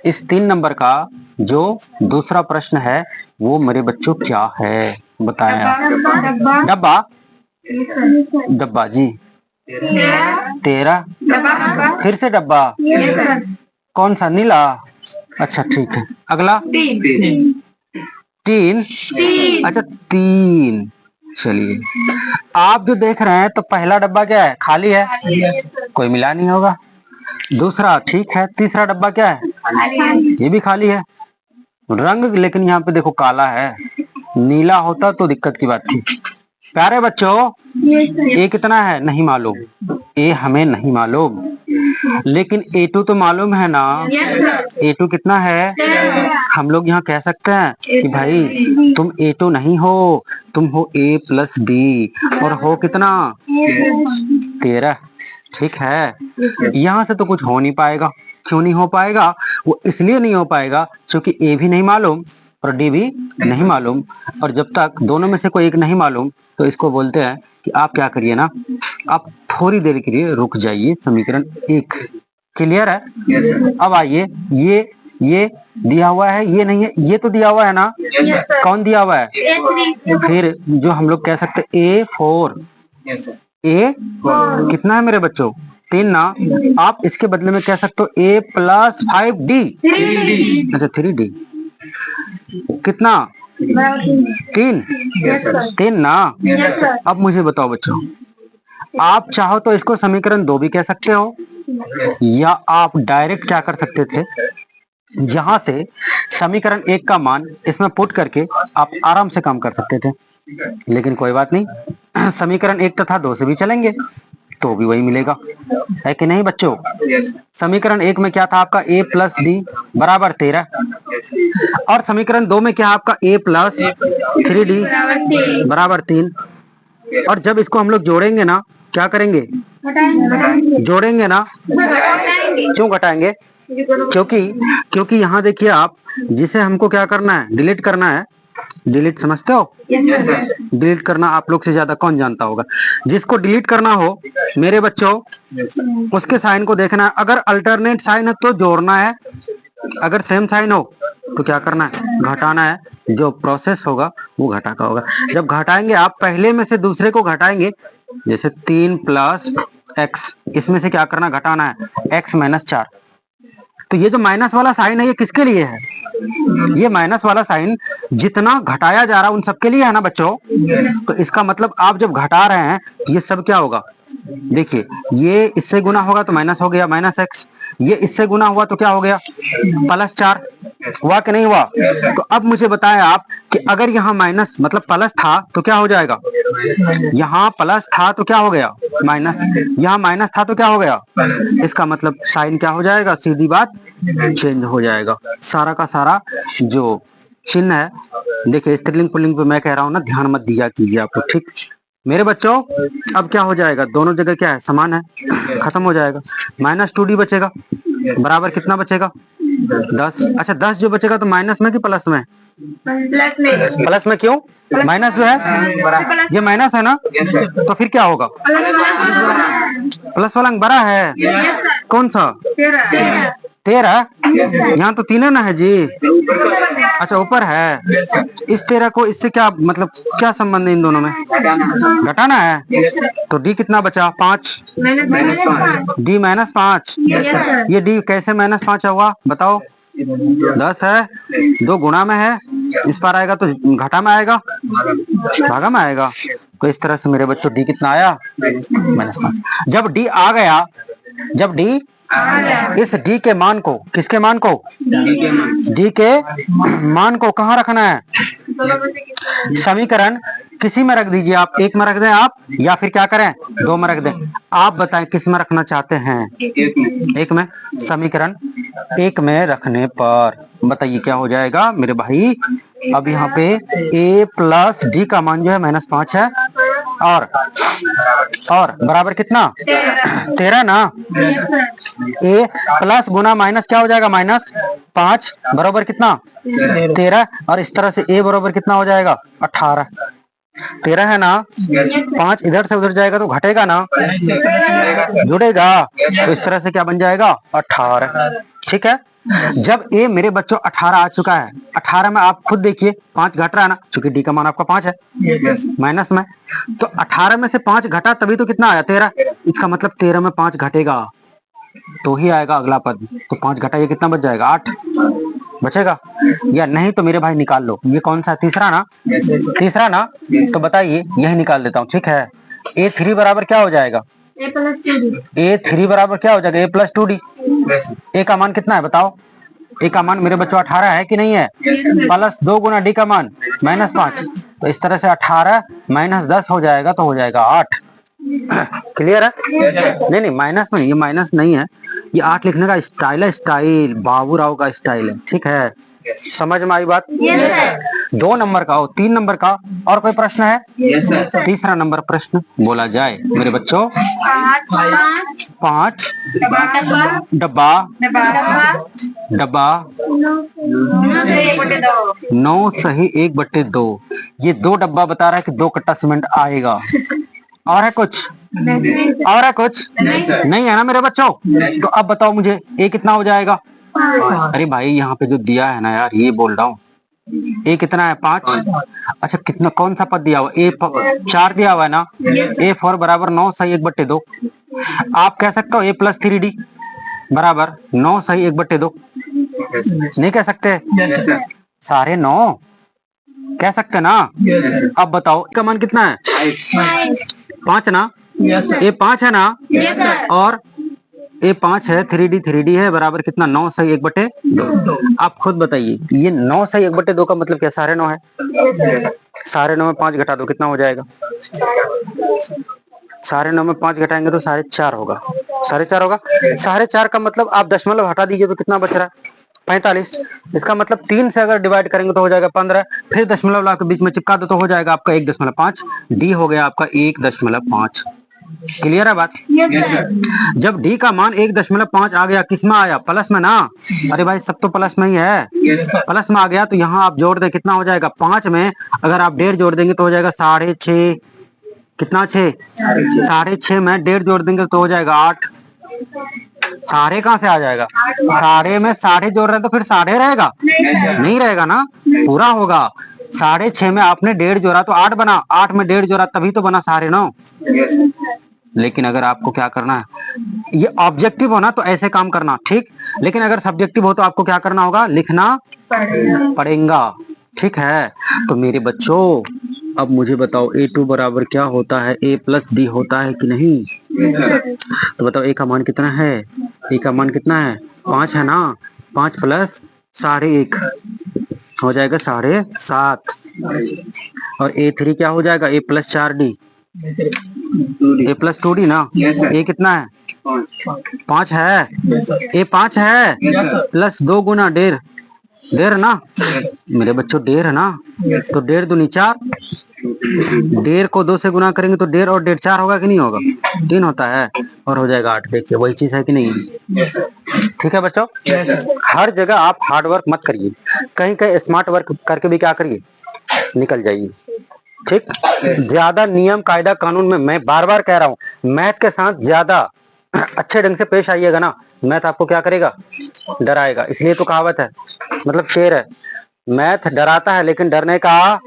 इस 3 नंबर का जो दूसरा प्रश्न है वो मेरे बच्चों क्या है बताएं आप। डब्बा। डब्बा जी। 13। फिर से डब्बा। कौन सा? नीला। अच्छा ठीक है, अगला। 3। अच्छा 3। चलिए, आप जो देख रहे हैं तो पहला डब्बा क्या है? खाली है, कोई मिला नहीं होगा। दूसरा ठीक है, तीसरा डब्बा क्या है? ये भी खाली है। रंग लेकिन यहाँ पे देखो काला है, नीला होता तो दिक्कत की बात थी। प्यारे बच्चों, ए कितना है नहीं मालूम, ए हमें नहीं मालूम, लेकिन A2 तो मालूम है ना। A2 कितना है? हम लोग यहाँ कह सकते हैं कि भाई तुम A2 नहीं हो, तुम हो A+D और हो कितना? 13। ठीक है, यहाँ से तो कुछ हो नहीं पाएगा। क्यों नहीं हो पाएगा? वो इसलिए नहीं हो पाएगा क्योंकि ए भी नहीं मालूम और डी भी नहीं मालूम, और जब तक दोनों में से कोई एक नहीं मालूम तो इसको बोलते हैं कि आप क्या करिए ना, आप थोड़ी देर के लिए रुक जाइए। समीकरण 1 क्लियर है? अब आइए, ये दिया हुआ है, ये नहीं है, ये तो दिया हुआ है ना। कौन दिया हुआ है? फिर जो हम लोग कह सकते A4। ए कितना है मेरे बच्चों? 3 ना। आप इसके बदले में कह सकते हो A+5D। अच्छा 3D कितना? 3। 3 ना। अब मुझे बताओ बच्चों, आप चाहो तो इसको समीकरण 2 भी कह सकते हो, या आप डायरेक्ट क्या कर सकते थे, यहां से समीकरण 1 का मान इसमें पुट करके आप आराम से काम कर सकते थे। लेकिन कोई बात नहीं, समीकरण 1 तथा 2 से भी चलेंगे तो भी वही मिलेगा, है कि नहीं बच्चों? समीकरण 1 में क्या था आपका? A+D बराबर 13, और समीकरण 2 में क्या आपका? A+3D बराबर 3। और जब इसको हम लोग जोड़ेंगे ना, क्या करेंगे? जोड़ेंगे ना। क्यों घटाएंगे? क्योंकि यहाँ देखिए आप, जिसे हमको क्या करना है? डिलीट करना है। डिलीट समझते हो? डिलीट करना आप लोग से ज्यादा कौन जानता होगा। जिसको डिलीट करना हो मेरे बच्चों, उसके साइन को देखना है। अगर अल्टरनेट साइन है तो जोड़ना है, अगर सेम साइन हो तो क्या करना है? घटाना है। जो प्रोसेस होगा वो घटा का होगा। जब घटाएंगे आप, पहले में से दूसरे को घटाएंगे, जैसे 3 + x, इसमें से क्या करना? घटाना है x-4। तो ये जो माइनस वाला साइन है ये किसके लिए है? ये माइनस वाला साइन जितना घटाया जा रहा है उन सबके लिए है ना बच्चों। तो इसका मतलब आप जब घटा रहे हैं तो ये सब क्या होगा? देखिए, ये इससे गुना होगा तो माइनस हो गया -x, ये इससे गुना हुआ तो क्या हो गया? +4। हुआ कि नहीं हुआ? तो अब मुझे बताएं आप कि अगर यहाँ माइनस मतलब प्लस था तो क्या हो जाएगा? यहाँ प्लस था तो क्या हो गया? माइनस। यहाँ माइनस था तो क्या हो गया? इसका मतलब साइन क्या हो जाएगा? सीधी बात, चेंज हो जाएगा। सारा का सारा जो चिन्ह है, देखिए स्त्रीलिंग पुल्लिंग पे मैं कह रहा हूँ ना, ध्यान मत दिया कीजिए आप लोग, ठीक मेरे बच्चों। अब क्या हो जाएगा? दोनों जगह क्या है? समान है, खत्म हो जाएगा। -2D बचेगा, बराबर कितना बचेगा? 10। अच्छा 10 जो बचेगा तो माइनस में कि प्लस में? प्लस में। क्यों? माइनस जो है ये माइनस है ना, तो फिर क्या होगा? प्लस वाला अंक बड़ा है। कौन सा? 13। यहाँ तो 3 ना है जी। अच्छा ऊपर है। इस 13 को इससे क्या मतलब, क्या संबंध है इन दोनों में? घटाना है। तो डी कितना बचा? 5। डी -5। ये डी कैसे -5 हुआ बताओ? 10 है, 2 गुणा में है, इस पार आएगा तो घटा में आएगा, भागा में आएगा। तो इस तरह से मेरे बच्चों डी कितना आया? -5। जब डी आ गया, जब डी इस डी के मान को, किसके मान को? डी के मान को कहाँ रखना है? समीकरण किसी में रख दीजिए आप, 1 में रख दें आप, या फिर क्या करें 2 में रख दें। आप बताएं किस में रखना चाहते हैं? 1 में। समीकरण 1 में रखने पर बताइए क्या हो जाएगा मेरे भाई? अब यहाँ पे A+D का मान जो है -5 है, और बराबर कितना? 13 ना। ए प्लस गुना माइनस क्या हो जाएगा? -5 बराबर कितना? 13। और इस तरह से ए बराबर कितना हो जाएगा? 18। 13 है ना, 5 इधर से उधर जाएगा तो घटेगा ना, जुड़ेगा, तो इस तरह से क्या बन जाएगा 18। ठीक है, जब ए मेरे बच्चों 18 आ चुका है, 18 में आप खुद देखिए 5 घट रहा है ना, चूंकि डी का मान आपका 5 है माइनस में, तो 18 में से 5 घटा तभी तो कितना आया 13, इसका मतलब 13 में 5 घटेगा तो ही आएगा अगला पद, तो 5 घटाइए कितना बच जाएगा 8 बचेगा, या नहीं तो मेरे भाई निकाल लो, ये कौन सा तीसरा ना, तीसरा ना, तो बताइए यही निकाल देता हूँ। ठीक है, A3 बराबर क्या हो जाएगा, A3 बराबर क्या हो जाएगा A+2D। ए का मान कितना है बताओ, ए का मान मेरे बच्चों 18 है कि नहीं है, प्लस 2 गुना डी का मान -5, तो इस तरह से 18 माइनस 10 हो जाएगा तो हो जाएगा 8। क्लियर है, नहीं नहीं माइनस में, ये माइनस नहीं है, ये 8 लिखने का स्टाइल है, स्टाइल बाबू राव का स्टाइल है। ठीक है, समझ में आई बात। 2 नंबर का हो, 3 नंबर का और कोई प्रश्न है, तीसरा नंबर प्रश्न बोला जाए मेरे बच्चों। 5 डब्बा 9 सही 1/2, ये 2 डब्बा बता रहा है कि 2 कट्टा सीमेंट आएगा, और है कुछ, और है कुछ नहीं है ना मेरे बच्चों, तो अब बताओ मुझे ए कितना हो जाएगा। अरे भाई यहाँ पे जो दिया है ना यार, ये बोल रहा हूँ, ए कितना है 5, अच्छा कितना कौन सा पद दिया हुआ, ए 4 दिया हुआ है ना, A4 बराबर 9 सही 1/2, आप कह सकते हो A+3D बराबर 9 सही 1/2, नहीं कह सकते, सारे 9 कह सकते ना। अब बताओ का मान कितना है 5 ना, ये 5 है ना, और ये 5 है, 3D है बराबर कितना 9 सही 1/2। आप खुद बताइए ये 9 सही 1/2 का मतलब क्या, सारे 9 है, सारे 9 में 5 घटा दो कितना हो जाएगा, सारे 9 में 5 घटाएंगे तो 4.5 होगा, 4.5 होगा, 4.5 का मतलब आप दशमलव हटा दीजिए तो कितना बच रहा है 45, इसका मतलब 3 से अगर डिवाइड करेंगे तो हो जाएगा 15, फिर दशमलव ला के बीच में चिपका दो तो हो जाएगा आपका 1.5, डी हो गया आपका 1.5। क्लियर है बात। जब डी का मान 1.5 आ गया, किस में आया, प्लस में ना, अरे भाई सब तो प्लस में ही है, प्लस में आ गया तो यहाँ आप जोड़ दें कितना हो जाएगा, 5 में अगर आप 1.5 जोड़ देंगे तो हो जाएगा 6.5, कितना 6, 6.5 में 1.5 जोड़ देंगे तो हो जाएगा 8, साढ़े कहाँ से आ जाएगा, साढ़े में साढ़े जोड़ रहे तो फिर साढ़े रहेगा, नहीं रहेगा ना, पूरा होगा, 6.5 में आपने 1.5 जोड़ा तो 8 बना, 8 में 1.5 जोड़ा तभी तो बना 9.5। लेकिन अगर आपको क्या करना है, ये ऑब्जेक्टिव हो ना तो ऐसे काम करना ठीक, लेकिन अगर सब्जेक्टिव हो तो आपको क्या करना होगा, लिखना पड़ेगा। ठीक है, तो मेरे बच्चों अब मुझे बताओ A2 बराबर क्या होता है, A+D होता है कि नहीं, तो बताओ ए का मान कितना है, ए का मान कितना है 5 है ना, 5 प्लस 1.5 हो जाएगा 7.5, और A3 क्या हो जाएगा A+4D, A+2D ना, ए कितना है 5 है, ए 5 है, प्लस 2 गुना 1.5 ना मेरे बच्चों 1.5 है ना, तो 1.5 दूनी 4, 1.5 को 2 से गुना करेंगे तो 1.5 और 1.5 4 होगा कि नहीं होगा, 3 होता है, और हो जाएगा 8। देखिए वही चीज है कि नहीं, ठीक है बच्चों, हर जगह आप हार्ड वर्क मत करिए, कहीं कहीं स्मार्ट वर्क करके भी क्या करिए निकल जाइए। ठीक, ज्यादा नियम कायदा कानून में, मैं बार बार कह रहा हूँ, मैथ के साथ ज्यादा अच्छे ढंग से पेश आइएगा ना, मैथ आपको क्या करेगा, डराएगा, इसलिए तो कहावत है, मतलब शेर है, मैथ डराता है लेकिन डरने का